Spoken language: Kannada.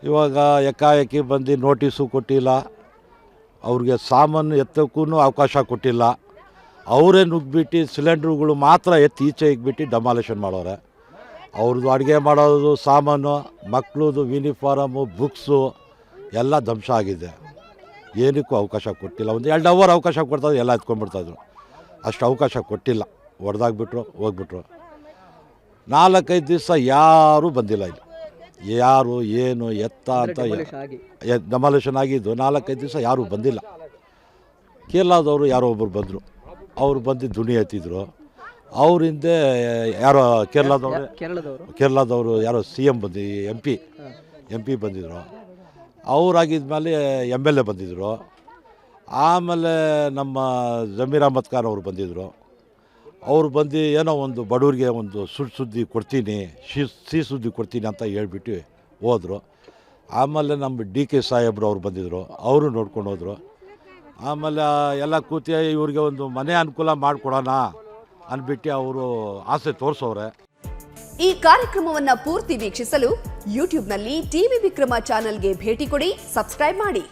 ಇವಾಗ ಏಕಾಏಕಿ ಬಂದು ನೋಟಿಸು ಕೊಟ್ಟಿಲ್ಲ, ಅವ್ರಿಗೆ ಸಾಮಾನು ಎತ್ತಕ್ಕೂ ಅವಕಾಶ ಕೊಟ್ಟಿಲ್ಲ. ಅವರೇ ನುಗ್ಗಿಬಿಟ್ಟು ಸಿಲಿಂಡ್ರುಗಳು ಮಾತ್ರ ಎತ್ತಿ ಈಚೆ ಇಕ್ಬಿಟ್ಟು ಡೆಮಾಲಿಷನ್ ಮಾಡೋರೆ. ಅವ್ರದ್ದು ಅಡುಗೆ ಮಾಡೋದು ಸಾಮಾನು, ಮಕ್ಕಳದು ಯೂನಿಫಾರಮು, ಬುಕ್ಸು ಎಲ್ಲ ಧ್ವಂಸ ಆಗಿದೆ. ಏನಕ್ಕೂ ಅವಕಾಶ ಕೊಟ್ಟಿಲ್ಲ. ಒಂದು 2 ಅವರ್ ಅವಕಾಶ ಕೊಡ್ತಾಯಿದ್ರು, ಎಲ್ಲ ಎತ್ಕೊಂಡ್ಬಿಡ್ತಾಯಿದ್ರು. ಅಷ್ಟು ಅವಕಾಶ ಕೊಟ್ಟಿಲ್ಲ. ಹೊಡೆದಾಗ್ಬಿಟ್ರು, ಹೋಗ್ಬಿಟ್ರು. 4-5 ದಿವಸ ಯಾರೂ ಬಂದಿಲ್ಲ ಇಲ್ಲಿ. ಯಾರು ಏನು ಎತ್ತ ಅಂತ ಡೆಮಾಲಿಷನ್ ಆಗಿದ್ದು 4-5 ದಿವಸ ಯಾರೂ ಬಂದಿಲ್ಲ. ಕೇರಳದವರು ಯಾರೋ ಒಬ್ಬರು ಬಂದರು. ಅವರು ಬಂದು ಧ್ವನಿ ಎತ್ತಿದ್ರು. ಅವ್ರ ಹಿಂದೆ ಯಾರೋ ಕೇರಳದವರು ಯಾರೋ CM ಬಂದು ಎಂ ಪಿ ಬಂದಿದ್ದರು. ಅವರಾಗಿದ್ಮೇಲೆ MLA ಬಂದಿದ್ದರು. ಆಮೇಲೆ ನಮ್ಮ ಜಮೀರ್ ಅಹಮದ್ ಖಾನ್ ಅವರು ಬಂದಿದ್ದರು. ಅವ್ರು ಬಂದು ಏನೋ ಒಂದು ಬಡವ್ರಿಗೆ ಒಂದು ಸುದ್ದಿ ಕೊಡ್ತೀನಿ, ಸಿಹಿ ಸುದ್ದಿ ಕೊಡ್ತೀನಿ ಅಂತ ಹೇಳ್ಬಿಟ್ಟು ಹೋದರು. ಆಮೇಲೆ ನಮ್ಮ DK ಸಾಹೇಬ್ರು ಅವ್ರು ಬಂದಿದ್ದರು. ಅವರು ನೋಡ್ಕೊಂಡು ಹೋದರು. ಆಮೇಲೆ ಎಲ್ಲ ಕೂತಿ ಇವ್ರಿಗೆ ಒಂದು ಮನೆ ಅನುಕೂಲ ಮಾಡಿಕೊಡೋಣ ಅಂದ್ಬಿಟ್ಟು ಅವರು ಆಸೆ ತೋರಿಸೋರೆ. ಈ ಕಾರ್ಯಕ್ರಮವನ್ನು ಪೂರ್ತಿ ವೀಕ್ಷಿಸಲು ಯೂಟ್ಯೂಬ್ನಲ್ಲಿ ಟಿವಿ ವಿಕ್ರಮ ಚಾನೆಲ್ಗೆ ಭೇಟಿ ಕೊಡಿ, ಸಬ್ಸ್ಕ್ರೈಬ್ ಮಾಡಿ.